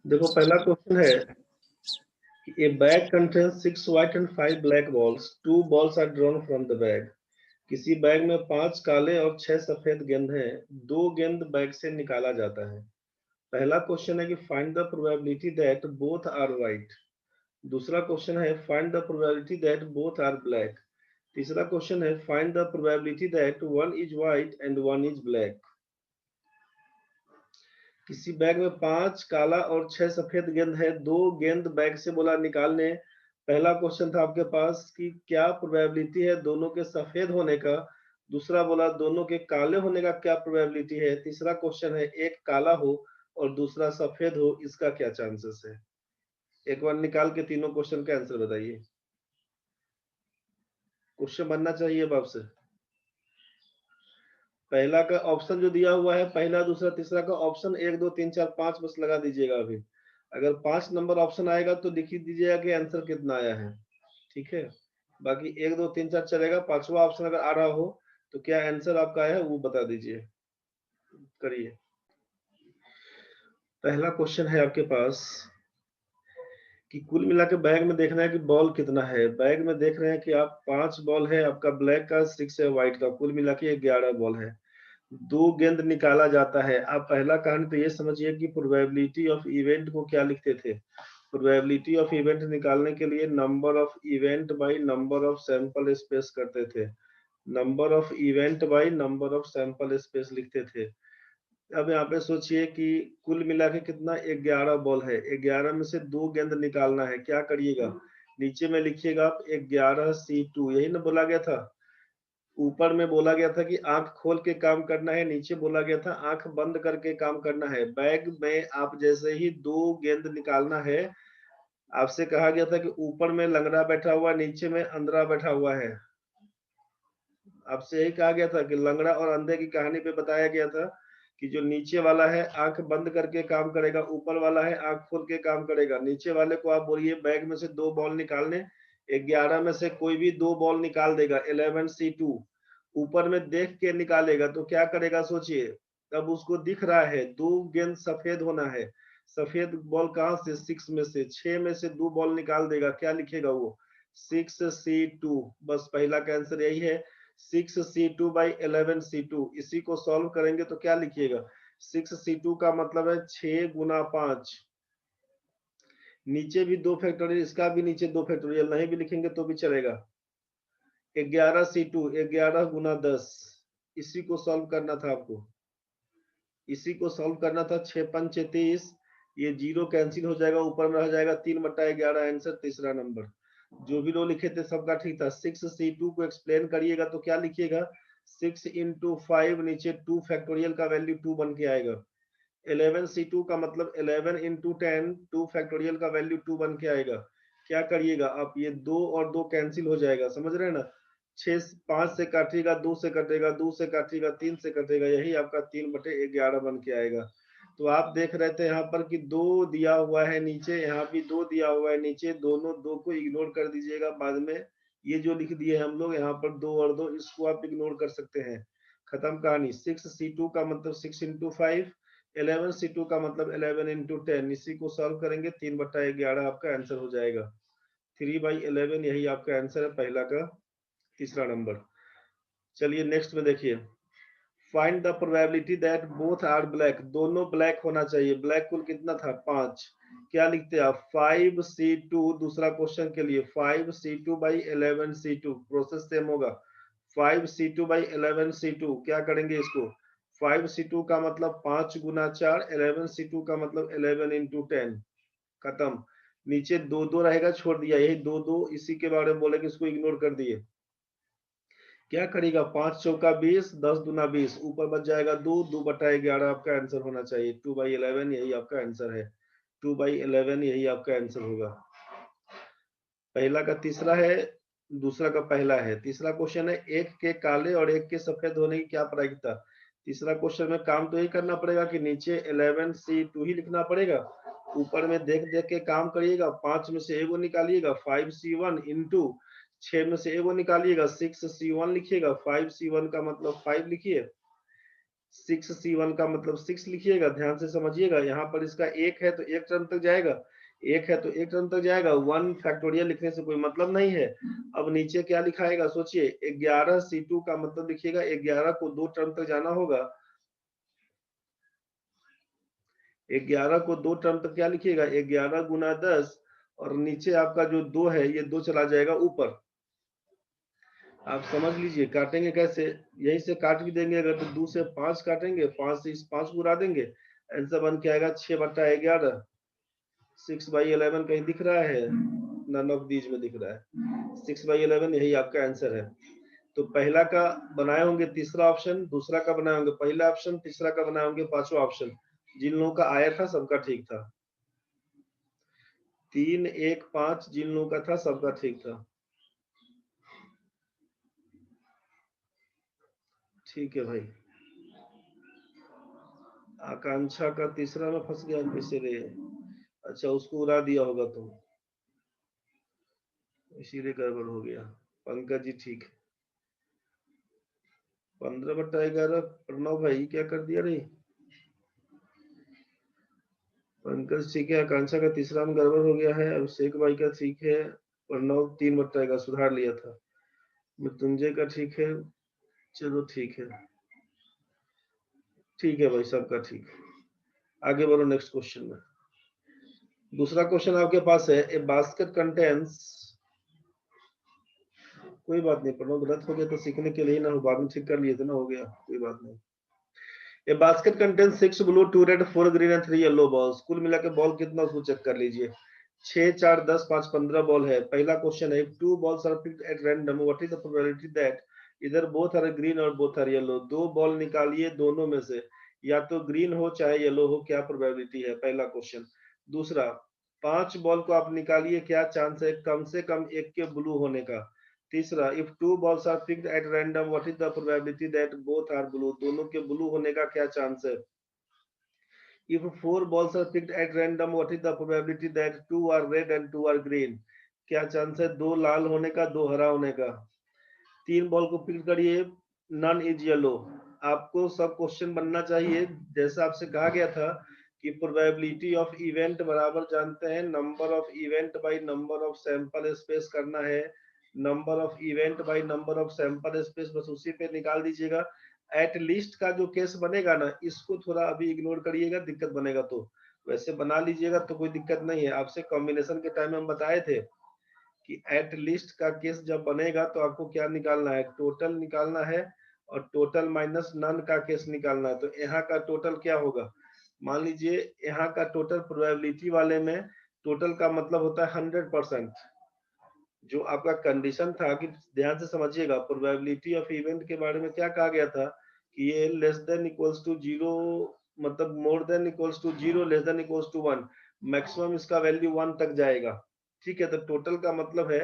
देखो पहला क्वेश्चन है कि a bag contains 6 white and 5 black balls. 2 balls are drawn from the bag. किसी बैग में 5 काले और 6 सफेद गेंद हैं, 2 गेंद बैग से निकाला जाता है। पहला क्वेश्चन है कि find the probability that both are white. दूसरा क्वेश्चन है find the probability that both are black. तीसरा क्वेश्चन है find the probability that one is white and one is black. किसी बैग में 5 काला और 6 सफेद गेंद है, 2 गेंद बैग से बोला निकालने। पहला क्वेश्चन था आपके पास कि क्या प्रोबेबिलिटी है दोनों के सफेद होने का। दूसरा बोला दोनों के काले होने का क्या प्रोबेबिलिटी है। तीसरा क्वेश्चन है एक काला हो और दूसरा सफेद हो, इसका क्या चांसेस है। एक बार निकाल के तीनों क्वेश्चन का आंसर बताइए। क्वेश्चन बनना चाहिए अब आपसे। पहला का ऑप्शन जो दिया हुआ है, पहला दूसरा तीसरा का ऑप्शन 1 2 3 4 5 बस लगा दीजिएगा। अभी अगर 5 नंबर ऑप्शन आएगा तो लिख दीजिएगा कि आंसर कितना आया है। ठीक है, बाकी 1 2 3 4 चलेगा। पांचवा ऑप्शन अगर आ रहा हो तो क्या आंसर आपका आया है वो बता दीजिए। करिए। पहला क्वेश्चन है आपके पास कि कुल मिला के बैग में देखना है कि बॉल कितना है। बैग में देख रहे हैं कि आप 5 बॉल है आपका ब्लैक का, 6 है व्हाइट का, कुल मिला के 11 बॉल है। 2 गेंद निकाला जाता है। आप पहला कारण तो ये समझिए कि प्रोबेबिलिटी ऑफ इवेंट को क्या लिखते थे। प्रोबेबिलिटी ऑफ इवेंट निकालने के लिए number of event by number of sample space करते थे। Number of event by number of sample space लिखते थे। अब यहाँ पे सोचिए कि कुल मिला के कितना 11 बॉल है, 11 में से 2 गेंद निकालना है। क्या करिएगा, नीचे में लिखिएगा आप 11C2, यही ना बोला गया था। ऊपर में बोला गया था कि आंख खोल के काम करना है, नीचे बोला गया था आंख बंद करके काम करना है। बैग में आप जैसे ही 2 गेंद निकालना है, आपसे कहा गया था कि ऊपर में लंगड़ा बैठा हुआ, नीचे में अंधड़ा बैठा हुआ है। आपसे यही कहा गया था कि लंगड़ा और अंधे की कहानी पे बताया गया था कि जो नीचे वाला है आंख बंद करके काम करेगा, ऊपर वाला है आंख खोल के काम करेगा। नीचे वाले को आप बोलिए बैग में से 2 बॉल निकालने, 11 में से कोई भी 2 बॉल निकाल देगा, 11C2। ऊपर में देख के निकालेगा तो क्या करेगा सोचिए। अब उसको दिख रहा है 2 गेंद सफेद होना है। सफेद बॉल कहां से, 6 में से, 6 में से 2 बॉल निकाल देगा, क्या लिखेगा वो, 6C2। बस पहला का आंसर यही है, 6C2 बाई 11C2। इसी को सॉल्व करेंगे तो क्या लिखिएगा, 6C2 का मतलब है 6 गुना 5। नीचे भी 2 फैक्टोरियल, इसका भी नीचे 2 फैक्टोरियल, नहीं भी लिखेंगे तो भी चलेगा। 11C2 11 गुना 10, इसी को सॉल्व करना था आपको, इसी को सॉल्व करना था। 6 5 30, ये जीरो कैंसिल हो जाएगा, ऊपर में रह जाएगा 3/11 आंसर तीसरा नंबर। जो भी लोग लिखे थे सबका ठीक था। 6C2 को एक्सप्लेन करिएगा तो क्या लिखिएगा, 6 इंटू 5, नीचे 2 फैक्टोरियल का वैल्यू 2 बन के आएगा। 11C2 का मतलब 11 इंटू 10, 2 फैक्टोरियल का वैल्यू 2 बन के आएगा। क्या करिएगा आप, ये 2 और 2 कैंसिल हो जाएगा, समझ रहे हैं ना। 6 5 से काटिएगा, 2 से कटेगा, 2 से काटिएगा, 3 से कटेगा, यही आपका 3/11 बन के आएगा। तो आप देख रहे थे यहाँ पर कि 2 दिया हुआ है नीचे, यहाँ भी 2 दिया हुआ है नीचे, दोनों 2 को इग्नोर कर दीजिएगा। बाद में ये जो लिख दिए हम लोग यहाँ पर 2 और 2, इसको आप इग्नोर कर सकते हैं। खत्म कहानी। 6C2 का मतलब 6 इंटू 5, 11C2 का मतलब 11 इंटू 10। इसी को सॉल्व करेंगे, 3/11 आपका आंसर हो जाएगा। 3/11 यही आपका आंसर है, पहला का तीसरा नंबर। चलिए नेक्स्ट में देखिए, find the probability that both are black. दोनों ब्लैक होना चाहिए। ब्लैक कुल कितना था, 5। क्या लिखते हैं आप, 5C2। दूसरा क्वेश्चन के लिए 5C2 by 11C2, process same होगा। 5C2 बाई 11C2, क्या करेंगे इसको, 5C2 का मतलब 5 गुना 4, 11C2 का मतलब 11 इंटू 10। खत्म। नीचे 2 2 रहेगा, छोड़ दिया, यही 2 2 इसी के बारे में बोले कि इसको इग्नोर कर दिए। क्या करेगा, 5 चौका 20, 10 दूना 20, ऊपर बच जाएगा 2, 2/11 आपका आंसर होना चाहिए। 2/11 यही आपका आंसर है। 2/11 यही आपका आंसर होगा। पहला का तीसरा है, दूसरा का पहला है। तीसरा क्वेश्चन है एक के काले और एक के सफेद होने की क्या प्रायिकता। तीसरा क्वेश्चन में काम तो यही करना पड़ेगा कि नीचे 11C2 ही लिखना पड़ेगा, ऊपर में देख देख के काम करिएगा। 5 में से एगो निकालिएगा, 5C1 इंटू 6 में से एगो निकालिएगा, 6C1 लिखिएगा। 5C1 का मतलब 5 लिखिए, 6C1 का मतलब 6 लिखिएगा, ध्यान से समझिएगा। यहाँ पर इसका 1 है तो 1 टर्म तक जाएगा, 1 है तो 1 टर्म तक जाएगा। 1 फैक्टोरियल लिखने से कोई मतलब नहीं है। अब नीचे क्या लिखाएगा सोचिए, 11C2 का मतलब लिखिएगा 11 को 2 टर्म तक जाना होगा। 11 को 2 टर्म तक क्या लिखिएगा, 11 गुना 10, और नीचे आपका जो 2 है ये 2 चला जाएगा ऊपर। आप समझ लीजिए काटेंगे कैसे, यहीं से काट भी देंगे। अगर तो 2 से 5 काटेंगे, 5 से इस 5 को उड़ा देंगे, आंसर बन के आएगा 6/11। 6/11 कहीं दिख रहा है? नन ऑफ दीज में दिख रहा है। 6/11 यही आपका आंसर है। तो पहला का बनाए होंगे तीसरा ऑप्शन, दूसरा का बनाए होंगे पहला ऑप्शन, तीसरा का बनाए होंगे पांचवा ऑप्शन। जिन लोगों का आया था सबका ठीक था। 3, 1, 5 जिन लोगों का था सबका ठीक था। ठीक है भाई। आकांक्षा का तीसरा में फंस गया कैसे रे? अच्छा उसको उड़ा दिया होगा तुम, इसीलिए गड़बड़ हो गया। पंकज जी ठीक है। 15/11। प्रणव भाई क्या कर दिया रे? पंकज ठीक है, आकांक्षा का तीसरा में गड़बड़ हो गया है। अभिषेक भाई का ठीक है, प्रणव 3/11 सुधार लिया था। मृत्युंजय का ठीक है, चलो ठीक है, ठीक है भाई सबका ठीक है। आगे बढ़ो नेक्स्ट क्वेश्चन में। दूसरा क्वेश्चन आपके पास है, ए बास्केट कंटेन्स, कोई बात नहीं, प्रणव गलत हो गया तो सीखने के लिए ना हो, बाद में ठीक कर लिए थे ना, हो गया कोई बात नहीं। ए basket contains 6 blue 2 red 4 green and 3 yellow balls. कुल मिला के बॉल कितना उसको चेक कर लीजिए। 6, 4, 10, 5, 15 बॉल है। पहला क्वेश्चन है, 2 balls are picked at random, what is the probability that इधर both are green और both are yellow। 2 बॉल निकालिए दोनों में से, या तो ग्रीन हो चाहे येलो हो, क्या प्रोबेबिलिटी है, पहला क्वेश्चन। दूसरा, 5 बॉल को आप निकालिए, क्या चांस है कम से कम एक के ब्लू होने का। तीसरा, if 2 balls are picked at random, what is the probability that both are blue, दोनों के ब्लू होने का क्या चांस है। If 4 balls are picked at random, what is the probability that 2 are red and 2 are green, क्या chance है 2 लाल होने का 2 हरा होने का। 3 बॉल को पिक करिए, नन इज येलो। आपको सब क्वेश्चन बनना चाहिए जैसा आपसे कहा गया था कि प्रोबेबिलिटी ऑफ इवेंट बराबर जानते हैं number of event by number of sample space करना है, number of event by number of sample space, बस उसी पे निकाल दीजिएगा। एट लीस्ट का जो केस बनेगा ना, इसको थोड़ा अभी इग्नोर करिएगा, दिक्कत बनेगा तो वैसे बना लीजिएगा तो कोई दिक्कत नहीं है। आपसे कॉम्बिनेशन के टाइम में हम बताए थे कि एट लीस्ट का केस जब बनेगा तो आपको क्या निकालना है, टोटल निकालना है, और टोटल माइनस नन का केस निकालना है। तो यहाँ का टोटल क्या होगा, मान लीजिए यहाँ का टोटल प्रोबेबिलिटी वाले में टोटल का मतलब होता है 100%। जो आपका कंडीशन था कि ध्यान से समझिएगा, प्रोबेबिलिटी ऑफ इवेंट के बारे में क्या कहा गया था कि ये लेस देन इक्वल्स टू 0, मतलब more than equals to 0, less than equals to 1, maximum इसका वैल्यू 1 तक जाएगा। ठीक है, तो टोटल का मतलब है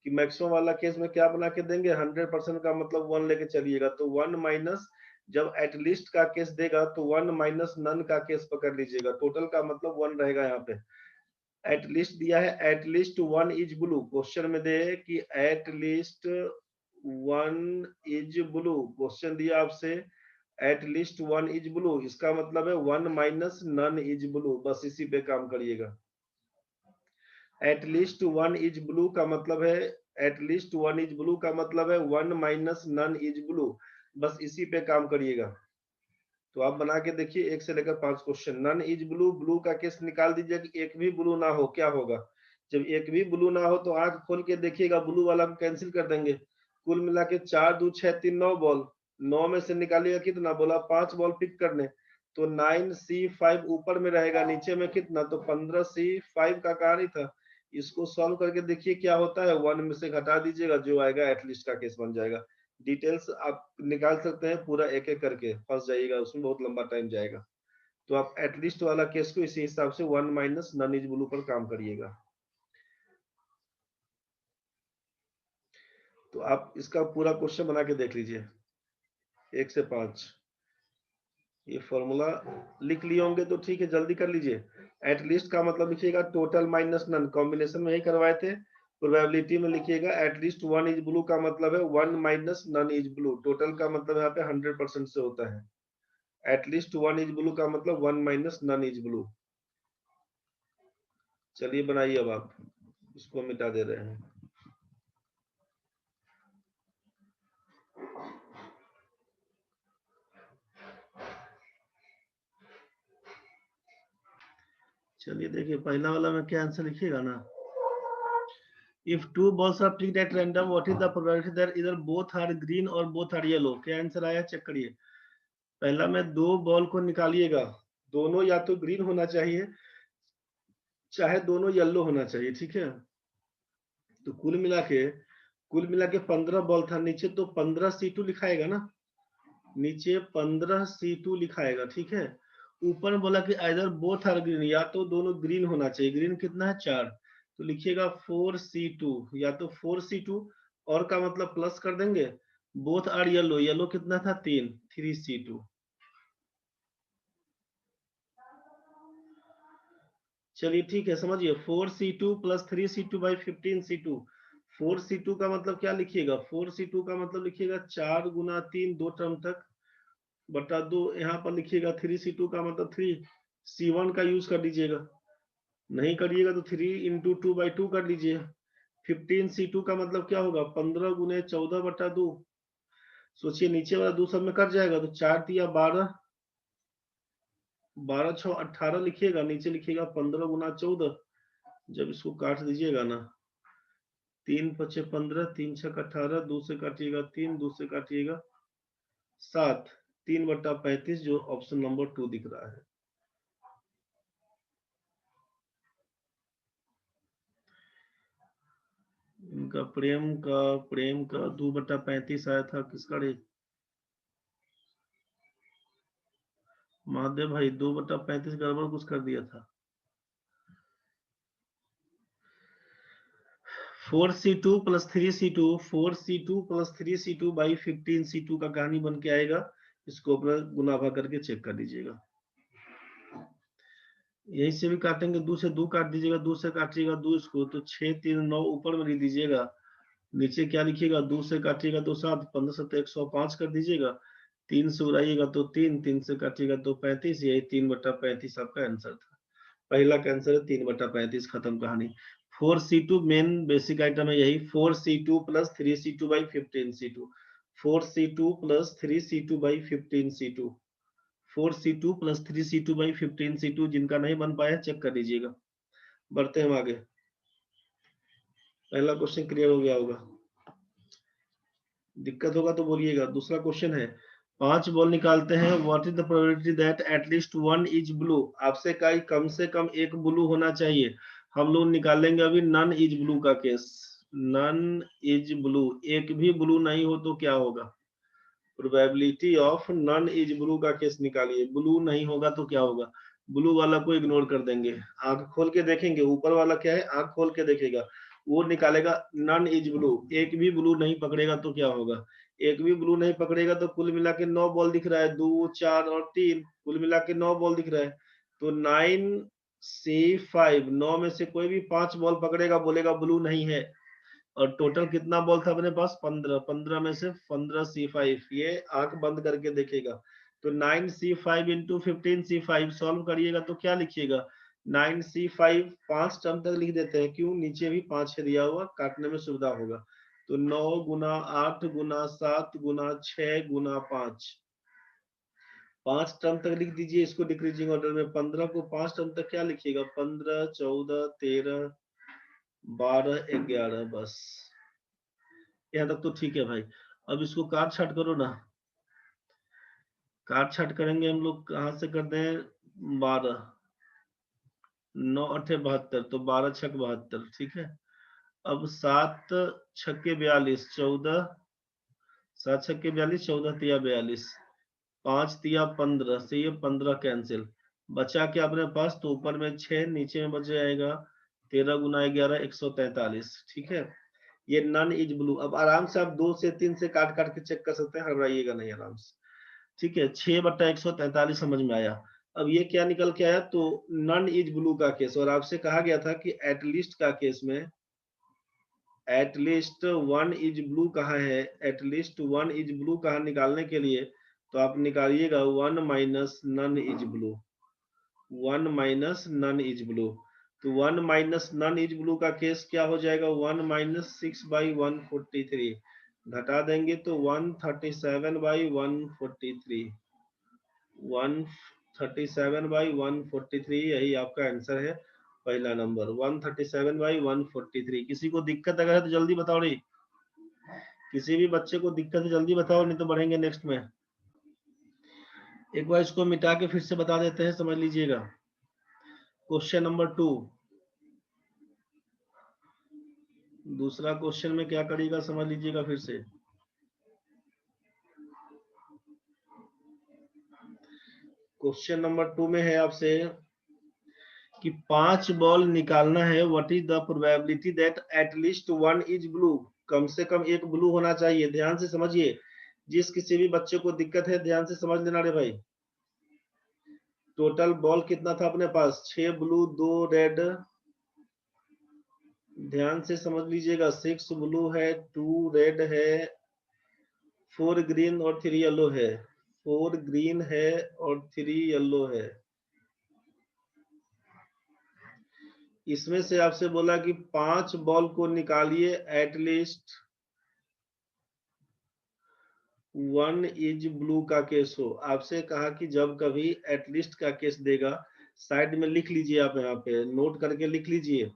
कि मैक्सिमम वाला केस में क्या बना के देंगे, 100% का मतलब 1 लेके चलिएगा। तो 1 माइनस, जब एटलीस्ट का केस देगा तो 1 माइनस नन का केस पकड़ लीजिएगा, टोटल का मतलब 1 रहेगा। यहाँ पे एटलीस्ट दिया है, एटलीस्ट 1 इज ब्लू, क्वेश्चन में दे कि एटलीस्ट 1 इज ब्लू, क्वेश्चन दिया आपसे एटलीस्ट 1 इज ब्लू, इसका मतलब है 1 माइनस नन इज ब्लू, बस इसी पे काम करिएगा। एटलीस्ट 1 इज ब्लू का मतलब है, एटलीस्ट 1 इज ब्लू का मतलब है 1 माइनस नन इज ब्लू, बस इसी पे काम करिएगा। तो आप बना के देखिए 1 से लेकर 5 question. None is blue, blue का केस निकाल दीजिए कि एक भी ब्लू ना हो, क्या होगा। जब एक भी ब्लू ना हो तो आंख खोल के देखिएगा, ब्लू वाला कैंसिल कर देंगे। कुल मिला के 4, 2, 6, 3, 9 बॉल, 9 में से निकालिएगा कितना, बोला 5 बॉल पिक करने, तो 9C5 ऊपर में रहेगा, नीचे में कितना, तो 15C5 का कहा नहीं था। इसको सॉल्व करके देखिए क्या होता है, 1 में से घटा दीजिएगा, जो आएगा एटलीस्ट का केस बन जाएगा। डिटेल्स आप निकाल सकते हैं पूरा एक एक करके, फंस जाइएगा उसमें, बहुत लंबा टाइम जाएगा। तो आप एटलीस्ट वाला केस को इसी हिसाब से 1 माइनस नन इज ब्लू पर काम करिएगा। तो आप इसका पूरा क्वेश्चन बना के देख लीजिए 1 से 5। ये फॉर्मूला लिख लिए होंगे तो ठीक है, जल्दी कर लीजिए। एटलीस्ट का मतलब लिखिएगा टोटल माइनस नन, कॉम्बिनेशन में ही करवाए थे। प्रोबेबिलिटी में लिखिएगा एटलीस्ट 1 इज ब्लू का मतलब है 1 minus none is blue, total का मतलब यहाँ पे 100% से होता है। एटलीस्ट वन इज ब्लू का मतलब one minus none is blue. चलिए बनाइए, अब आप इसको मिटा दे रहे हैं। चलिए देखिए, पहला वाला में क्या आंसर लिखिएगा ना। If two balls are picked at random what is the probability that either both are green or both are yellow. क्या आंसर आया चेक करिए। पहला में दो बॉल को निकालिएगा, दोनों या तो ग्रीन होना चाहिए चाहे दोनों येलो होना चाहिए, ठीक है। तो कुल मिला के 15 बॉल था नीचे, तो 15 C2 लिखाएगा ना, नीचे 15 C2 लिखाएगा, ठीक है। ऊपर बोला कि आइदर बोथ आर ग्रीन, या तो दोनों ग्रीन होना चाहिए। ग्रीन कितना है 4, तो लिखिएगा 4C2, या तो 4C2 और का मतलब प्लस कर देंगे। बोथ आर येलो, येलो कितना था 3C2। चलिए ठीक है, समझिए 4C2 plus 3C2 by 15C2। 4C2 का मतलब क्या लिखिएगा, 4C2 का मतलब लिखिएगा 4 गुना 3 दो टर्म तक बटा 2। यहाँ पर लिखिएगा 3C2 का मतलब 3C1 का यूज कर लीजिएगा, नहीं करिएगा तो 3 इंटू 2/2 कर लीजिए। 15C2 का मतलब क्या होगा 15 गुने 14 बटा 2। सोचिए नीचे वाला 2 सब में कट जाएगा, तो 4 तिया 12, 12 6 18 लिखिएगा, नीचे लिखिएगा 15 गुना 14। जब इसको काट दीजिएगा ना, 3 5 15, 3 6 18, 2 से काटिएगा 3, 2 से काटिएगा 7, 3/35, जो ऑप्शन नंबर 2 दिख रहा है। इनका प्रेम का 2/35 आया था, किसका रे महादेव भाई, 2/35 गड़बड़ कुछ कर दिया था। 4C2 plus 3C2, 4C2 plus 3C2 by 15C2 का कहानी बन के आएगा। इसको अपना गुना भाग करके चेक कर लीजिएगा। यही से भी काटेंगे, 2 से 2 काट दीजिएगा, 2 से काटिएगा 2 इसको, तो 6 3 9 ऊपर में लिख दीजिएगा। नीचे क्या लिखिएगा, 2 से काटिएगा तो 7, 15 7 105 कर दीजिएगा। 3 से उड़ाइएगा तो 3, 3 से काटिएगा तो 35। यही 3/35 आपका आंसर था। पहला का आंसर है 3/35, खत्म कहानी। 4C2 मेन बेसिक आइटम है यही, 4C2 plus 3C2 by 15C2, 4C2 plus 3C2 by 15C2, 4C2 plus 3C2 by 15C2। जिनका नहीं बन पाया चेक कर लीजिएगा। बढ़ते हैं आगे। पहला क्वेश्चन क्लियर हो गया होगा, दिक्कत होगा तो बोलिएगा। दूसरा क्वेश्चन है, 5 बॉल निकालते हैं, what is the probability that at least one is blue. आपसे कम से कम एक ब्लू होना चाहिए। हम लोग निकालेंगे अभी नन इज ब्लू का केस। नन इज ब्लू, एक भी ब्लू नहीं हो तो क्या होगा। Probability of none is blue का केस निकालिए। ब्लू नहीं होगा तो क्या होगा, ब्लू वाला को इग्नोर कर देंगे, आंख खोल के देखेंगे। ऊपर वाला क्या है, आंख खोल के देखेगा, वो निकालेगा नन इज ब्लू। एक भी ब्लू नहीं पकड़ेगा तो क्या होगा, एक भी ब्लू नहीं पकड़ेगा तो कुल मिला के 9 बॉल दिख रहा है, 2 4 और 3, कुल मिला के 9 बॉल दिख रहा है। तो 9C5, 9 में से कोई भी 5 बॉल पकड़ेगा, बोलेगा ब्लू नहीं है। और टोटल कितना बॉल था अपने पास 15, 15 में से 15C5, ये आंख बंद करके देखेगा। तो 9C5 इंटू 15C5 सॉल्व करिएगा तो क्या लिखिएगा, 9C5 5 टर्म तक लिख देते हैं, क्यों, नीचे भी 5 है दिया हुआ, काटने में सुविधा होगा। तो 9 गुना 8 गुना 7 गुना 6 गुना 5, 5 टर्म तक लिख दीजिए इसको डिक्रीजिंग ऑर्डर में। 15 को 5 टर्म तक क्या लिखिएगा, 15 14 13 12 11, बस यहाँ तक तो ठीक है भाई। अब इसको काट छाट करो ना, काट छाट करेंगे हम लोग, कहाँ से करते हैं, 12 9 8 72, तो 12 6 72, ठीक है। अब 7 6 42, 14, 7 6 42, 14 तिया 42, 5 तिया 15, से ये 15 कैंसिल, बचा क्या अपने पास, तो ऊपर में 6, नीचे में बच जाएगा 13 गुना 11 143, ठीक है। ये नन इज ब्लू। अब आराम से आप 2 से 3 से काट काट के चेक कर सकते हैं, हड़बड़ाइएगा नहीं, आराम से, ठीक है। 6/143 समझ में आया। अब ये क्या निकल के आया, तो नन इज ब्लू का केस, और आपसे कहा गया था कि एटलीस्ट का केस में एटलीस्ट वन इज ब्लू कहाँ है, एटलीस्ट वन इज ब्लू कहाँ निकालने के लिए तो आप निकालिएगा 1 minus none is blue, 1 minus none is blue. तो 1 माइनस नन इज ब्लू का केस क्या हो जाएगा, 1 माइनस 6/143 घटा देंगे तो 137/143, 137/143 यही आपका आंसर है, पहला नंबर 137/143। किसी को दिक्कत अगर है तो जल्दी बताओ रे, किसी भी बच्चे को दिक्कत है जल्दी बताओ, नहीं तो बढ़ेंगे नेक्स्ट में। एक बार इसको मिटा के फिर से बता देते हैं, समझ लीजिएगा। क्वेश्चन नंबर 2, दूसरा क्वेश्चन में क्या करिएगा समझ लीजिएगा फिर से। क्वेश्चन नंबर 2 में है आपसे कि 5 बॉल निकालना है, what is the probability that at least 1 is blue, कम से कम एक ब्लू होना चाहिए। ध्यान से समझिए, जिस किसी भी बच्चे को दिक्कत है ध्यान से समझ लेना रे भाई। टोटल बॉल कितना था अपने पास, 6 ब्लू 2 रेड, ध्यान से समझ लीजिएगा, 6 ब्लू है, 2 रेड है, 4 ग्रीन और 3 येलो है, 4 ग्रीन है और 3 येलो है। इसमें से आपसे बोला कि 5 बॉल को निकालिए, एटलीस्ट 1 इज ब्लू का केस हो। आपसे कहा कि जब कभी एटलीस्ट का केस देगा, साइड में लिख लीजिए, आप यहाँ पे नोट करके लिख लीजिए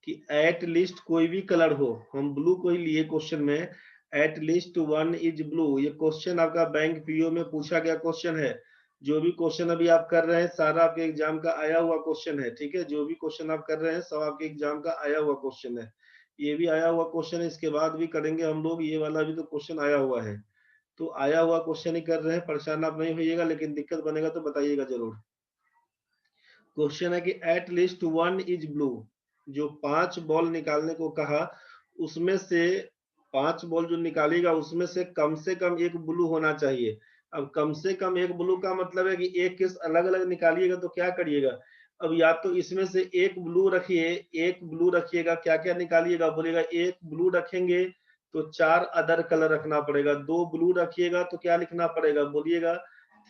कि एटलीस्ट कोई भी कलर हो, हम ब्लू को ही लिए क्वेश्चन में, एटलीस्ट 1 इज ब्लू। ये क्वेश्चन आपका बैंक पीओ में पूछा गया क्वेश्चन है। जो भी क्वेश्चन अभी आप कर रहे हैं सारा आपके एग्जाम का आया हुआ क्वेश्चन है, ठीक है। जो भी क्वेश्चन आप कर रहे हैं सब आपके एग्जाम का आया हुआ क्वेश्चन है। ये भी आया हुआ क्वेश्चन है, इसके बाद भी करेंगे हम लोग, ये वाला भी तो क्वेश्चन आया हुआ है। तो आया हुआ क्वेश्चन ही कर रहे हैं, परेशान आप नहीं होइएगा, लेकिन दिक्कत बनेगा तो बताइएगा जरूर। क्वेश्चन है कि एट लीस्ट 1 इज ब्लू, जो 5 बॉल निकालने को कहा, उसमें से 5 बॉल जो निकालेगा उसमें से कम एक ब्लू होना चाहिए। अब कम से कम एक ब्लू का मतलब है कि एक केस अलग अलग निकालिएगा तो क्या करिएगा, अब या तो इसमें से एक ब्लू रखिए, एक ब्लू रखिएगा, क्या क्या निकालिएगा, बोलेगा एक ब्लू रखेंगे तो 4 अदर कलर रखना पड़ेगा, 2 ब्लू रखिएगा तो क्या लिखना पड़ेगा, बोलिएगा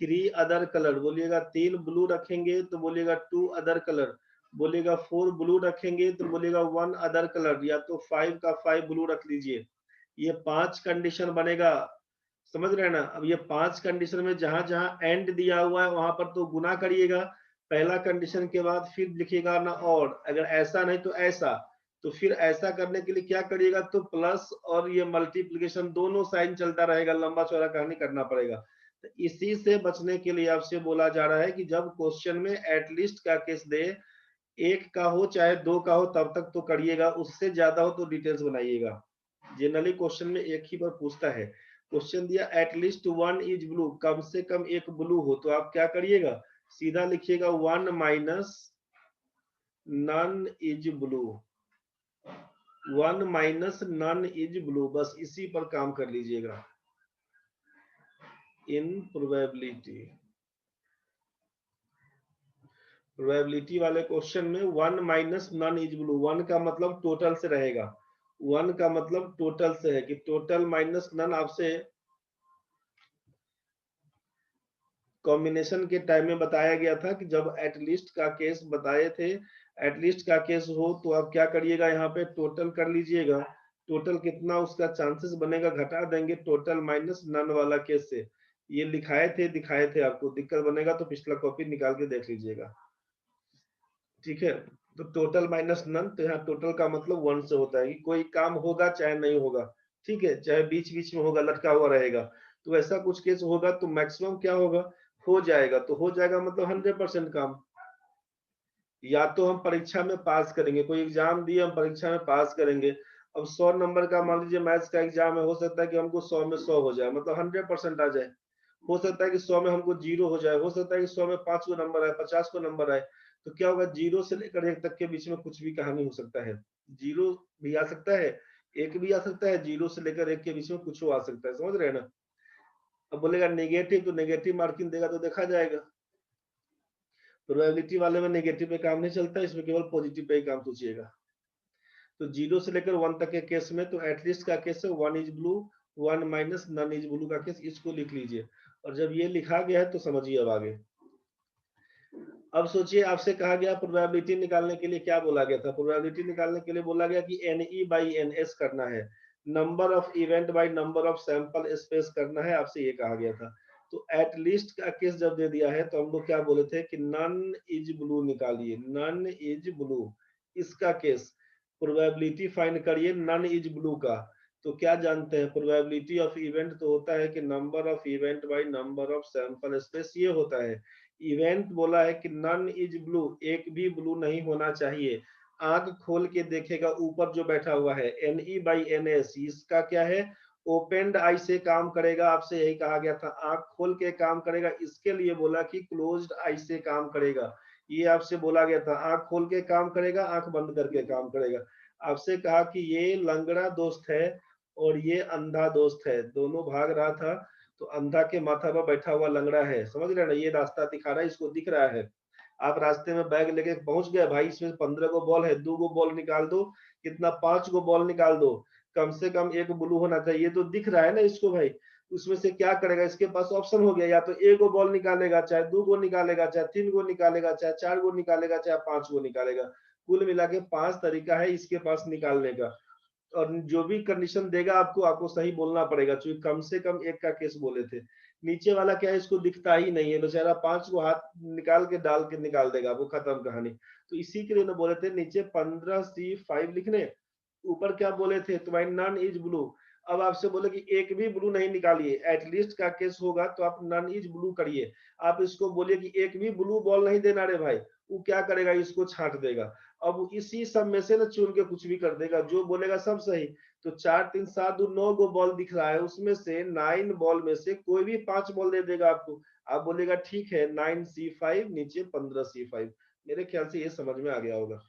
3 अदर कलर, बोलिएगा 3 ब्लू रखेंगे तो बोलिएगा 2 अदर कलर, बोलेगा 4 ब्लू रखेंगे तो बोलेगा 1 अदर कलर, या तो 5 का 5 ब्लू रख लीजिए। ये 5 कंडीशन बनेगा, समझ रहे हैं ना। अब ये 5 कंडीशन में जहां जहां एंड दिया हुआ है वहां पर तो गुना करिएगा, पहला कंडीशन के बाद फिर लिखिएगा ना, और अगर ऐसा नहीं तो ऐसा, तो फिर ऐसा करने के लिए क्या करिएगा, तो प्लस और ये मल्टीप्लिकेशन दोनों साइन चलता रहेगा, लंबा चौड़ा कहानी करना पड़ेगा। तो इसी से बचने के लिए आपसे बोला जा रहा है कि जब क्वेश्चन में एटलीस्ट का केस दे, एक का हो चाहे 2 का हो तब तक तो करिएगा, उससे ज्यादा हो तो डिटेल्स बनाइएगा। जनरली क्वेश्चन में एक ही बार पूछता है, क्वेश्चन दिया एटलीस्ट 1 इज ब्लू, कम से कम एक ब्लू हो, तो आप क्या करिएगा, सीधा लिखिएगा 1 minus none is blue, 1 minus none is blue, बस इसी पर काम कर लीजिएगा। इन प्रोबेबिलिटी वाले क्वेश्चन में 1 माइनस नन इज ब्लू, 1 का मतलब टोटल से रहेगा, 1 का मतलब टोटल से है कि टोटल माइनस नन। आपसे कॉम्बिनेशन के टाइम में बताया गया था कि जब एटलीस्ट का केस बताए थे, एटलीस्ट का केस हो तो आप क्या करिएगा, यहाँ पे टोटल कर लीजिएगा, टोटल कितना उसका चांसेस बनेगा घटा देंगे टोटल माइनस नन वाला केस से। ये दिखाए थे आपको, दिक्कत बनेगा तो पिछला कॉपी निकाल के देख लीजिएगा, ठीक है। तो टोटल माइनस नन, तो यहाँ टोटल का मतलब 1 से होता है कि कोई काम होगा चाहे नहीं होगा, ठीक है, चाहे बीच बीच में होगा, लटका हुआ रहेगा, तो ऐसा कुछ केस होगा तो मैक्सिमम क्या होगा, हो जाएगा। तो हो जाएगा मतलब 100% काम। या तो हम परीक्षा में पास करेंगे, कोई एग्जाम दिए हम परीक्षा में पास करेंगे, अब 100 नंबर का मान लीजिए मैथ्स का एग्जाम है, हो सकता है कि हमको 100 में 100 हो जाए, मतलब 100% आ जाए, हो सकता है कि 100 में हमको 0 हो जाए, हो सकता है कि 100 में 5 को नंबर आए, 50 को नंबर आए। तो क्या होगा, 0 से लेकर 1 तक के बीच में कुछ भी कहानी हो सकता है, 0 भी आ सकता है, 1 भी आ सकता है, 0 से लेकर 1 के बीच में कुछ आ सकता है, समझ रहे हैं ना। अब बोलेगा नेगेटिव, तो नेगेटिव मार्किंग देगा तो देखा जाएगा। प्रोबेबिलिटी वाले में नेगेटिव पे काम नहीं चलता, इसमें केवल पॉजिटिव पे ही काम सोचिएगा। तो 0 से लेकर 1 तक के केस में तो एटलीस्ट का केस है 1 is blue, 1 minus none is blue का केस, इसको लिख लीजिए। और जब ये लिखा गया है तो समझिए अब आगे। अब सोचिए आपसे कहा गया प्रोबेबिलिटी निकालने के लिए क्या बोला गया था? प्रोबेबिलिटी निकालने के लिए बोला गया कि NE बाई NS करना है, number of event by number of sample space करना है, आपसे ये कहा गया था। तो एट लीस्ट का केस जब दे दिया है तो हम लोग क्या बोले थे कि नन इज ब्लू निकालिए, नन इज ब्लू, इसका केस प्रोबेबिलिटी फाइंड करिए नन इज ब्लू का। तो क्या जानते हैं प्रोबेबिलिटी ऑफ इवेंट तो होता है कि number of event by number of sample space, ये होता है। इवेंट बोला है कि नन इज ब्लू, एक भी ब्लू नहीं होना चाहिए। आंख खोल के देखेगा ऊपर जो बैठा हुआ है NE बाई NS, इसका क्या है? ओपेंड आई से काम करेगा, आपसे यही कहा गया था, आंख खोल के काम करेगा। इसके लिए बोला कि क्लोज्ड आई से काम करेगा, ये आपसे बोला गया था, आंख खोल के काम करेगा, आंख बंद करके काम करेगा। आपसे कहा कि ये लंगड़ा दोस्त है और ये अंधा दोस्त है, दोनों भाग रहा था, तो अंधा के माथा पर बैठा हुआ लंगड़ा है, समझ रहे ना, ये रास्ता दिखा रहा है, इसको दिख रहा है। आप रास्ते में बैग लेके पहुंच गए, भाई इसमें 15 गो बॉल है, 2 गो बॉल निकाल दो, कितना 5 गो बॉल निकाल दो, कम से कम एक ब्लू होना चाहिए, तो दिख रहा है ना इसको भाई। उसमें से क्या करेगा, इसके पास ऑप्शन हो गया, या तो 1 गो बॉल निकालेगा, चाहे 2 गो निकालेगा, चाहे 3 गो निकालेगा, चाहे 4 गो निकालेगा, चाहे 5 गो निकालेगा। कुल मिला के 5 तरीका है इसके पास निकालने का। और जो भी कंडीशन देगा आपको, आपको सही बोलना पड़ेगा, क्योंकि कम से कम एक का केस बोले थे। नीचे वाला क्या है, इसको दिखता ही नहीं है, बेचारा 5 को हाथ निकाल के डाल के निकाल देगा, वो खत्म कहानी। तो इसी के लिए ना बोले थे नीचे 15C5 लिखने, ऊपर क्या बोले थे तुम्हारी नन इज ब्लू। अब आपसे बोले कि एक भी ब्लू नहीं निकालिए, एटलीस्ट का केस होगा तो आप नन इज ब्लू करिए। आप इसको बोलिए कि एक भी ब्लू बॉल नहीं देना रे भाई, वो क्या करेगा, इसको छांट देगा। अब इसी सब में से ना चुन के कुछ भी कर देगा, जो बोलेगा सब सही। तो 4 3 7 2 9 गो बॉल दिख रहा है, उसमें से 9 बॉल में से कोई भी 5 बॉल दे देगा आपको। आप बोलेगा ठीक है 9C5 नीचे 15C5। मेरे ख्याल से ये समझ में आ गया होगा।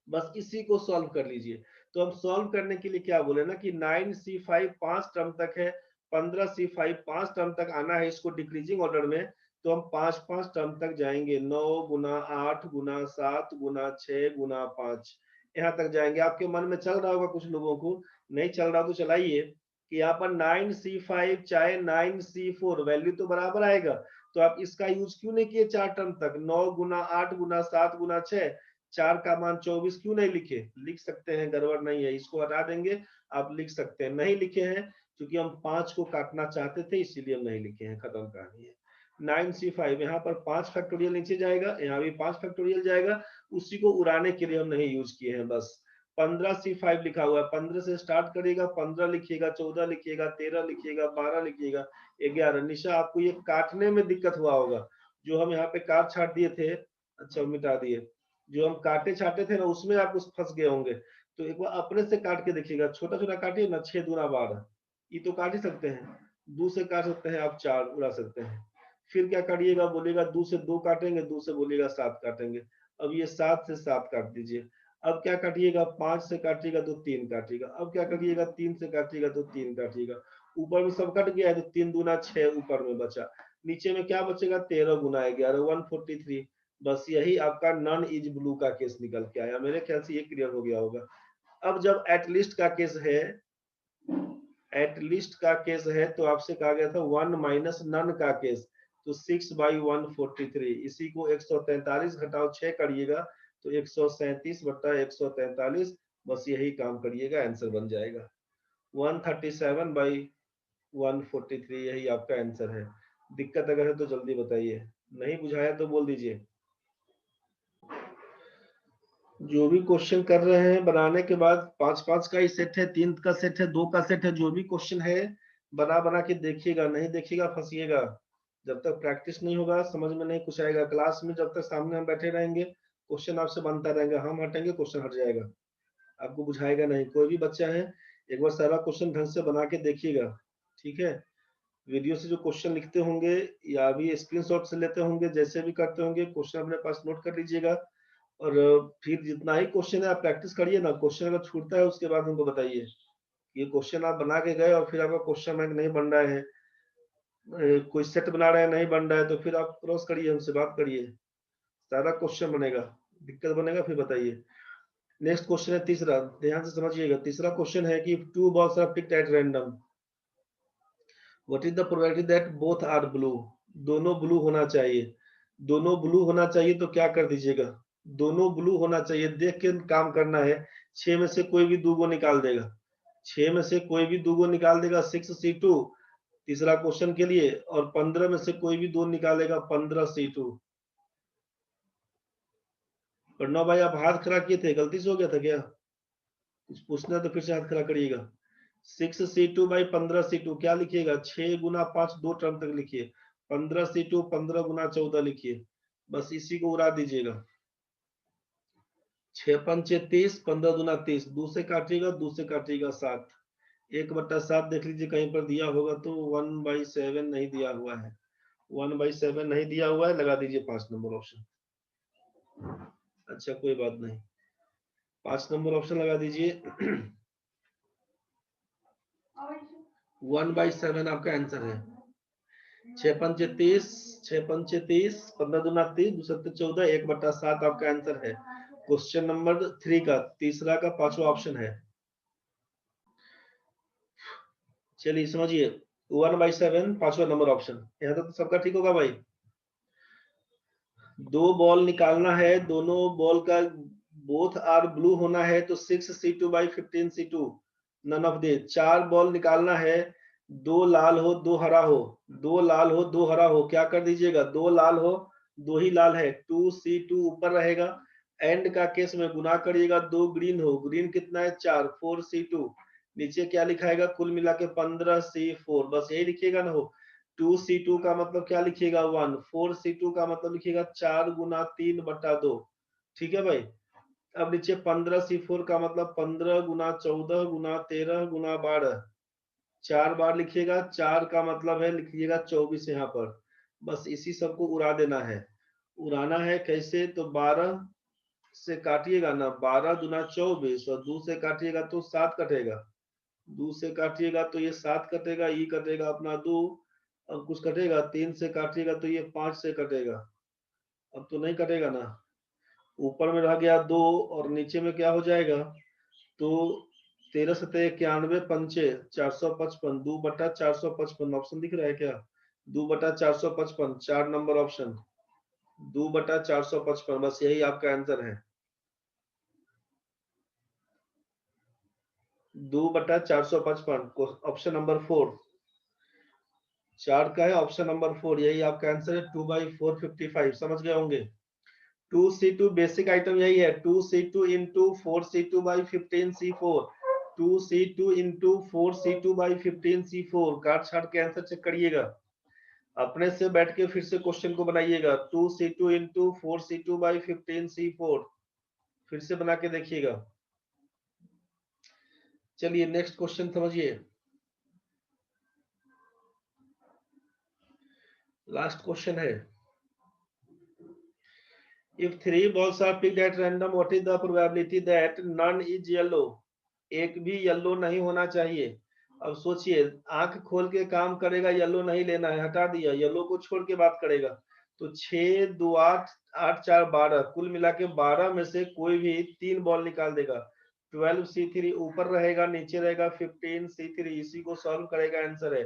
बस इसी को सॉल्व कर लीजिए। तो हम सॉल्व करने के लिए क्या बोले ना कि 9C5 5 टर्म तक है, 15C5 5 टर्म तक आना है इसको डिक्रीजिंग ऑर्डर में। तो हम 5 टर्म तक जाएंगे, 9 गुना 8 गुना 7 गुना 6 गुना 5, यहाँ तक जाएंगे। आपके मन में चल रहा होगा कुछ लोगों को, नहीं चल रहा तो चलाइए कि यहाँ पर 9C5 चाहे 9C4 वैल्यू तो बराबर आएगा। तो आप इसका यूज क्यों नहीं किए 4 टर्म तक, 9 गुना 8 गुना 7 गुना 6, 4 का मान 24 क्यों नहीं लिखे? लिख सकते हैं, गड़बड़ नहीं है, इसको हटा देंगे, आप लिख सकते हैं। नहीं लिखे हैं क्योंकि हम 5 को काटना चाहते थे, इसीलिए हम नहीं लिखे हैं, खत्म कहानी है। 9C5 यहाँ पर 5 फैक्टोरियल नीचे जाएगा, यहाँ भी 5 फैक्टोरियल जाएगा, उसी को उड़ाने के लिए हम नहीं यूज किए हैं बस। 15C5 लिखा हुआ है, 15 से स्टार्ट करिएगा, 15 लिखिएगा, 14 लिखिएगा, 13 लिखिएगा, 12 लिखिएगा, 11। निशा आपको ये काटने में दिक्कत हुआ होगा, जो हम यहाँ पे काट छाट दिए थे, अच्छा मिटा दिए, जो हम काटे छाटे थे ना उसमें आप उस फंस गए होंगे। तो एक बार अपने से काट के देखिएगा, छोटा छोटा काटिए ना, 6 दूना 12, ये तो काट ही सकते हैं। 2 से काट सकते हैं आप, 4 उड़ा सकते हैं। फिर क्या करिएगा, बोलिएगा 2 से 2 काटेंगे, 2 से बोलिएगा 7 काटेंगे। अब ये 7 से 7 काट दीजिए। अब क्या काटिएगा, 5 से काटिएगा तो 3 काटिएगा। अब क्या करिएगा, 3 से काटिएगा तो 3 काटिएगा। ऊपर में सब कट गया है तो 3 दूना 6 ऊपर में बचा, नीचे में क्या बचेगा, 13 गुना 11 143। बस यही आपका नन इज ब्लू का केस निकल के आया। मेरे ख्याल से ये क्लियर हो गया होगा। अब जब एटलीस्ट का केस है, एटलीस्ट का केस है तो आपसे कहा गया था 1 माइनस नन का केस, तो 6/143, इसी को 143 घटाओ 6 करिएगा तो 137/143, बस यही काम करिएगा, आंसर बन जाएगा। 137/143 यही आपका आंसर है। दिक्कत अगर है तो जल्दी बताइए, नहीं बुझाया तो बोल दीजिए। जो भी क्वेश्चन कर रहे हैं बनाने के बाद 5-5 का ही सेट है, 3 का सेट है, 2 का सेट है, जो भी क्वेश्चन है बना बना के देखिएगा, नहीं देखिएगा फंसिएगा। जब तक प्रैक्टिस नहीं होगा समझ में नहीं कुछ आएगा। क्लास में जब तक सामने हम बैठे रहेंगे क्वेश्चन आपसे बनता रहेगा, हम हटेंगे क्वेश्चन हट जाएगा, आपको बुझाएगा नहीं। कोई भी बच्चा है एक बार सारा क्वेश्चन ढंग से बना के देखिएगा, ठीक है। वीडियो से जो क्वेश्चन लिखते होंगे या अभी स्क्रीनशॉट से लेते होंगे, जैसे भी करते होंगे क्वेश्चन अपने पास नोट कर लीजिएगा। और फिर जितना ही क्वेश्चन है आप प्रैक्टिस करिए ना, क्वेश्चन अगर छूटता है उसके बाद हमको बताइए। ये क्वेश्चन आप बना के गए और फिर आपका क्वेश्चन बैंक नहीं बन रहा है, कोई सेट बना रहे हैं नहीं बन रहा है, तो फिर आप क्रॉस करिए, हमसे बात करिए, सारा क्वेश्चन बनेगा। दिक्कत बनेगा फिर बताइए। नेक्स्ट क्वेश्चन है तीसरा, ध्यान से समझिएगा। तीसरा क्वेश्चन है कि 2 balls are picked at random, what is the probability that both are blue? दोनों ब्लू होना चाहिए। दोनों ब्लू होना चाहिए तो क्या कर दीजिएगा, दोनों ब्लू होना चाहिए, देख के काम करना है। 6 में से कोई भी 2 को निकाल देगा, 6 में से कोई भी 2 को निकाल देगा, 6C2 तीसरा क्वेश्चन के लिए, और 15 में से कोई भी 2 निकालेगा, 15C2। प्रणव भाई आप हाथ खड़ा किए थे, गलती से हो गया था क्या? कुछ पूछना है तो फिर से हाथ खड़ा करिएगा। 6C2 बाई 15C2 क्या लिखिएगा, 6 गुना 5 2 टर्म तक लिखिए, 15C2 15 गुना 14 लिखिए, बस इसी को उड़ा दीजिएगा। 6 पंचे 30, 15 दुना 30, 2 से काटिएगा, 2 से काटिएगा 7, 1/7 देख लीजिए कहीं पर दिया होगा तो 1/7 नहीं दिया हुआ है, 1/7 नहीं दिया हुआ है, लगा दीजिए 5 नंबर ऑप्शन। अच्छा कोई बात नहीं, 5 नंबर ऑप्शन लगा दीजिए। 1/7 आपका आंसर है। 6 पंचे 30, 6 पंचे 30, 15 दुना 30, 2 सत्ते 14, 1/7 आपका आंसर है। क्वेश्चन नंबर 3 का तीसरा का 5वां ऑप्शन है। चलिए समझिए, 1/7 5वां नंबर ऑप्शन, यहाँ तक तो सबका ठीक होगा भाई। 2 बॉल निकालना है, दोनों बॉल का बोथ आर ब्लू होना है तो 6C2 by 15C2 none of they. 4 ball निकालना है, 2 लाल हो 2 हरा हो, 2 लाल हो 2 हरा हो, क्या कर दीजिएगा, 2 लाल हो 2 ही लाल है, 2C2 ऊपर रहेगा, एंड का केस में गुना करिएगा, 2 ग्रीन हो, ग्रीन कितना है 4, 4C2 नीचे क्या लिखाएगा, कुल मिला के 15C4, बस यही लिखिएगा ना हो। 2C2 का मतलब क्या लिखिएगा 1, 4C2 का मतलब लिखिएगा 4 गुना 3/2, ठीक है भाई। अब नीचे 15C4 का मतलब 15 गुना 14 गुना 13 गुना 12, 4 बार लिखिएगा, 4 का मतलब है लिखिएगा 24 यहाँ पर, बस इसी सबको उड़ा देना है। उड़ाना है कैसे, तो 12 से काटिएगा ना, 12 दुना 24 और 2 से काटिएगा तो 7 कटेगा, 2 से काटिएगा तो ये 7 कटेगा, ये कटेगा अपना 2, अब कुछ कटेगा, 3 से काटिएगा तो ये 5 से कटेगा, अब तो नहीं कटेगा ना, ऊपर में रह गया 2 और नीचे में क्या हो जाएगा, तो 13 सत्ते 91 पंचे 455, 2/455 ऑप्शन दिख रहा है क्या, 2/455 4 नंबर ऑप्शन, 2/455 बस यही आपका आंसर है, 2/455 ऑप्शन नंबर 4, 4 का है ऑप्शन नंबर 4, यही आपका आंसर है, 2/455 समझ गए होंगे। 2C2 बेसिक आइटम यही है, 2C2 into 4C2 by 15C4, 2C2 into 4C2 by 15C4, काट छाट के आंसर चेक करिएगा, अपने से बैठ के फिर से क्वेश्चन को बनाइएगा, 2C2 into 4C2 by 15C4 फिर से बना के देखिएगा। चलिए नेक्स्ट क्वेश्चन समझिए, लास्ट क्वेश्चन है, if 3 balls are picked at random what is the probability that none is yellow? एक भी येलो नहीं होना चाहिए। अब सोचिए, आंख खोल के काम करेगा, येलो नहीं लेना है, हटा दिया, येलो को छोड़ के बात करेगा, तो 6 2 8 8 4 12, कुल मिला के 12 में से कोई भी 3 बॉल निकाल देगा, 12C3 ऊपर रहेगा नीचे रहेगा 15C3, इसी को सॉल्व करेगा, आंसर है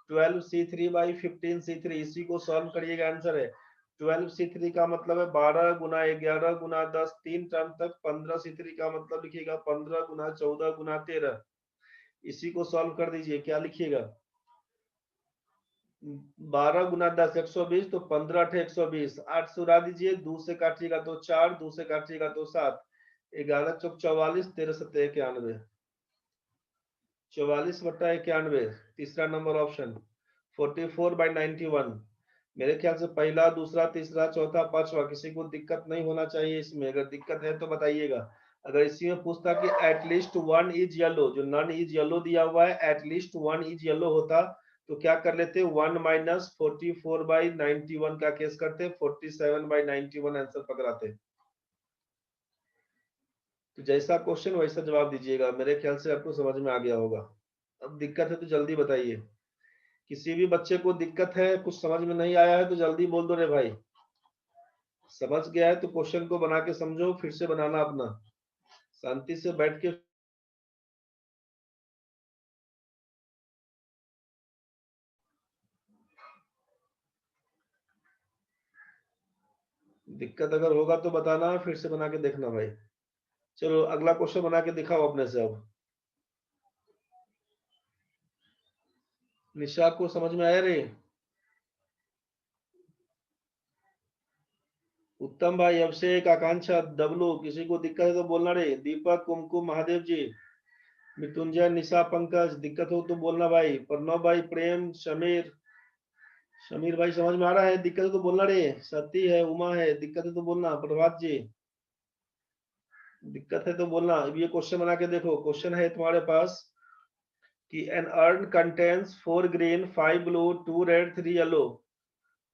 12C3 बाई 15C3, इसी को सॉल्व करिएगा, आंसर है 12C3 का मतलब है 12 गुना 11 गुना 10, 3 टर्म तक, 15C3 का मतलब लिखिएगा 15 गुना 14 गुना 13, इसी को सॉल्व कर दीजिए, क्या लिखिएगा, 12 गुना 10 120, तो 15 8 120, 8 से उड़ा दीजिए, 2 से काटिएगा तो 4, 2 से काटिएगा तो 7, 11 चौक 44, 13 सत्ते 91, 44/91, तीसरा नंबर ऑप्शन 44/91। मेरे ख्याल से पहला दूसरा तीसरा चौथा पांचवा किसी को दिक्कत नहीं होना चाहिए इसमें, अगर दिक्कत है तो बताइएगा। अगर इसी में पूछता कि एटलीस्ट 1 इज येलो, जो नन इज येलो दिया हुआ है, एटलीस्ट 1 इज येलो होता तो क्या कर लेते, 1 माइनस 44/91 का केस करते, 47/91 आंसर पकड़ाते। तो जैसा क्वेश्चन वैसा जवाब दीजिएगा, मेरे ख्याल से आपको समझ में आ गया होगा। अब दिक्कत है तो जल्दी बताइए, किसी भी बच्चे को दिक्कत है, कुछ समझ में नहीं आया है तो जल्दी बोल दो रे भाई, समझ गया है तो क्वेश्चन को बना के समझो, फिर से बनाना अपना, शांति से बैठ के दिक्कत अगर होगा तो बताना, फिर से बना के देखना भाई। चलो अगला क्वेश्चन बना के दिखाओ अपने से अब। निशा को समझ में आया रे? उत्तम भाई, अभिषेक, आकांक्षा, डब्लू, किसी को दिक्कत है तो बोलना रे। दीपक, कुमकुम, महादेव जी, मृत्युंजय, निशा, पंकज, दिक्कत हो तो बोलना भाई। प्रणव भाई, प्रेम, समीर, समीर भाई समझ में आ रहा है? दिक्कत है तो बोलना रे। सती है, उमा है, दिक्कत है तो बोलना। प्रभात जी, दिक्कत है तो बोलना। अब ये क्वेश्चन बना के देखो। क्वेश्चन है तुम्हारे पास कि an urn contains 4 green 5 blue 2 red 3 yellow.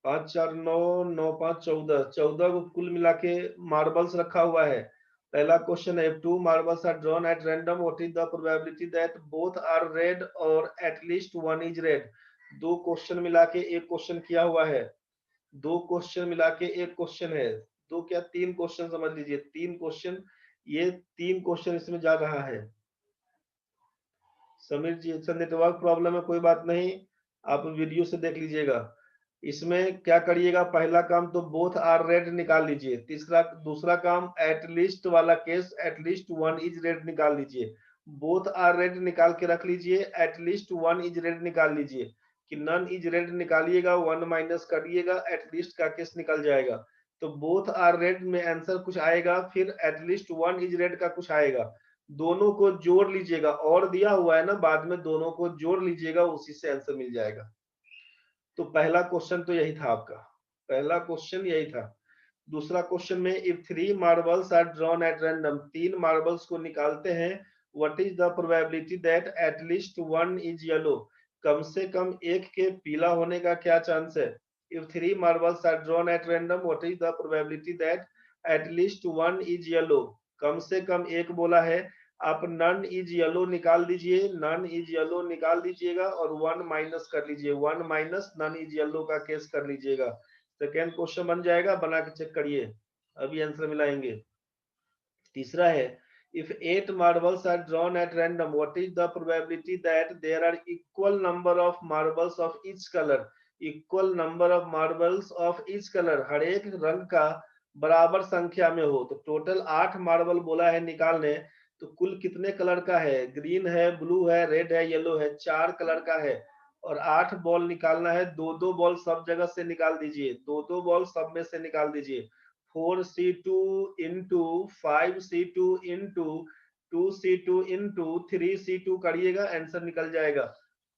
5 4 9, 9 5 14, 14 को कुल मिला के मार्बल्स रखा हुआ है। पहला क्वेश्चन है, two marbles are drawn at random, what is the probability that both are red और एट लीस्ट वन इज रेड। दो क्वेश्चन मिला के एक क्वेश्चन किया हुआ है। दो क्वेश्चन मिला के एक क्वेश्चन है। दो क्या, तीन क्वेश्चन समझ लीजिए, तीन क्वेश्चन। ये तीन क्वेश्चन इसमें जा रहा है। समीर जी, अच्छा नेटवर्क प्रॉब्लम है, कोई बात नहीं, आप वीडियो से देख लीजिएगा। इसमें क्या करिएगा, पहला काम तो बोथ आर रेड निकाल लीजिए। तीसरा, दूसरा काम एटलीस्ट वाला case, at least one is red निकाल लीजिए। बोथ आर रेड निकाल के रख लीजिए, एटलीस्ट वन इज रेड निकाल लीजिए। कि नन इज रेड निकालिएगा, वन माइनस करिएगा, एटलीस्ट का केस निकल जाएगा। तो बोथ आर रेड में आंसर कुछ आएगा, फिर एटलीस्ट वन इज रेड का कुछ आएगा। दोनों को जोड़ लीजिएगा, और दिया हुआ है ना, बाद में दोनों को जोड़ लीजिएगा, उसी से आंसर मिल जाएगा। तो पहला क्वेश्चन तो यही था आपका, पहला क्वेश्चन यही था। दूसरा क्वेश्चन में, if 3 marbles are drawn at random, 3 marbles को निकालते हैं, what is the probability that at least one is yellow. कम से कम एक के पीला होने का क्या चांस है। If 3 marbles are drawn at random, what is the probability that at least one is yellow. कम से कम एक बोला है। आप नन इज येलो निकाल दीजिए, नन इज येलो निकाल दीजिएगा और वन माइनस कर लीजिए, one minus none is yellow का केस कर लीजिएगा। सेकेंड क्वेश्चन बन जाएगा, बना के चेक करिए, अभी आंसर मिलाएंगे। तीसरा है, if 8 marbles are drawn at random, what is the probability that there are equal number of marbles of each color। equal number of marbles of each color, हर एक रंग का बराबर संख्या में हो। तो टोटल 8 मार्बल बोला है निकालने, तो कुल कितने कलर का है, ग्रीन है, ब्लू है, रेड है, येलो है, 4 कलर का है। और 8 बॉल निकालना है, दो दो बॉल सब जगह से निकाल दीजिए, दो दो बॉल सब में से निकाल दीजिए। 4c2 into 5c2 into 2c2 into 3c2 करिएगा, आंसर निकल जाएगा।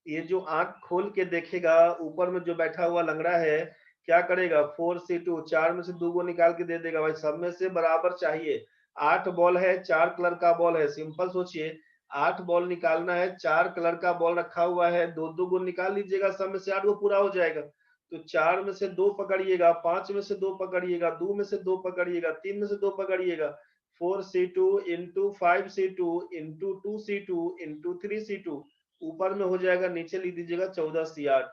ये जो आंख खोल के देखेगा, ऊपर में जो बैठा हुआ लंगड़ा है, क्या करेगा, 4c2 चार में से दो को निकाल के दे देगा भाई, सब में से बराबर चाहिए। 8 बॉल है, 4 कलर का बॉल है, सिंपल सोचिए, 8 बॉल निकालना है, 4 कलर का बॉल रखा हुआ है, दो दो को निकाल लीजिएगा, सब में से 8 को पूरा हो जाएगा। तो 4 में से 2 पकड़िएगा, 5 में से 2 पकड़िएगा, 2 में से 2 पकड़िएगा, 3 में से 2 पकड़िएगा। 4c2 into 5c2 into 2c2 into 3c2 ऊपर में हो जाएगा, नीचे लिख दीजिएगा 14c8।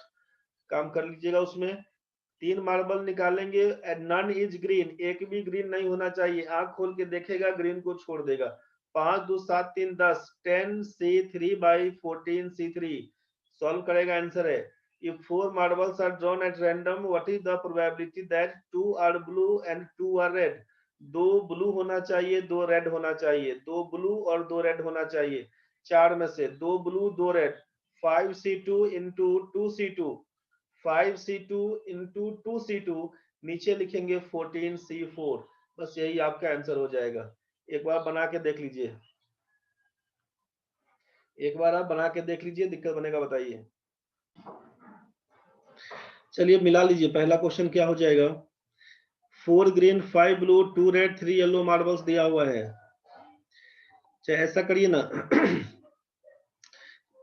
काम कर लीजिएगा उसमें। 3 मार्बल निकालेंगे, नन इज ग्रीन, एक भी ग्रीन नहीं होना चाहिए, आंख खोल के देखेगा, ग्रीन को छोड़ देगा। 5 2 7 3 10, 10c3 बाई 14c3 सॉल्व करेगा, आंसर है। If 4 marbles are drawn at random, what is the probability that 2 are blue and 2 are red। दो ब्लू होना चाहिए, दो रेड होना चाहिए, दो ब्लू और दो रेड होना चाहिए। 4 में से दो ब्लू दो red. 5c2 into 2c2, 5c2 into 2c2, नीचे लिखेंगे 14c4। बस यही आपका आंसर हो जाएगा। एक बार बना के देख लीजिए, एक बार आप बना के देख लीजिए, दिक्कत बनेगा बताइए। चलिए मिला लीजिए, पहला क्वेश्चन क्या हो जाएगा, 4 green 5 blue 2 red 3 yellow marbles दिया हुआ है। चाहे ऐसा करिए ना,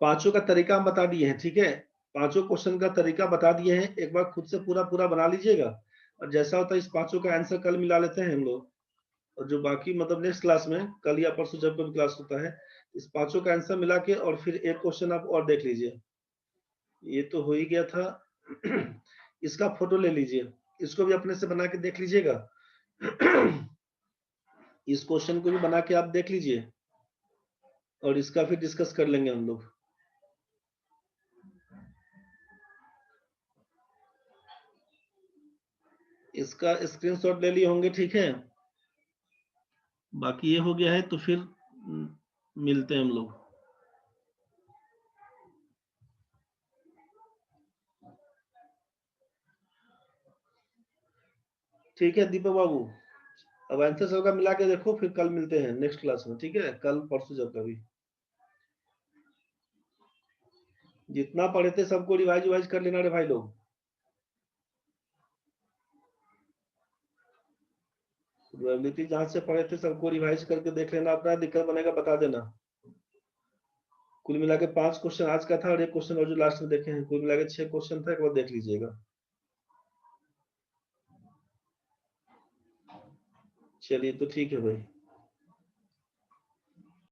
पांचों का तरीका हम बता दिए हैं, ठीक है, पांचों क्वेश्चन का तरीका बता दिए हैं, एक बार खुद से पूरा पूरा बना लीजिएगा, और जैसा होता है इस पांचों का आंसर कल मिला लेते हैं हम लोग। और जो बाकी मतलब नेक्स्ट क्लास में, कल या परसों जब कभी क्लास होता है, इस पांचों का आंसर मिला के और फिर एक क्वेश्चन आप और देख लीजिए। ये तो हो ही गया था। इसका फोटो ले लीजिए, इसको भी अपने से बना के देख लीजिएगा। इस क्वेश्चन को भी बना के आप देख लीजिए, और इसका फिर डिस्कस कर लेंगे हम लोग। इसका स्क्रीनशॉट ले लिए होंगे, ठीक है। बाकी ये हो गया है तो फिर मिलते हैं हम लोग। ठीक है दीपक बाबू, अब आंसर सबका मिला के देखो, फिर कल मिलते हैं नेक्स्ट क्लास में, ठीक है, कल परसों जब कभी। जितना पढ़े थे सबको रिवाइज कर लेना रे भाई लोग। प्रोबेबिलिटी जहां से पढ़े थे सबको रिवाइज करके देख लेना, अपना दिक्कत बनेगा बता देना। कुल मिला के 5 क्वेश्चन आज का था और एक क्वेश्चन और जो लास्ट में देखे हैं, कुल मिला के 6 क्वेश्चन था, एक बार देख लीजिएगा। चलिए तो ठीक है भाई।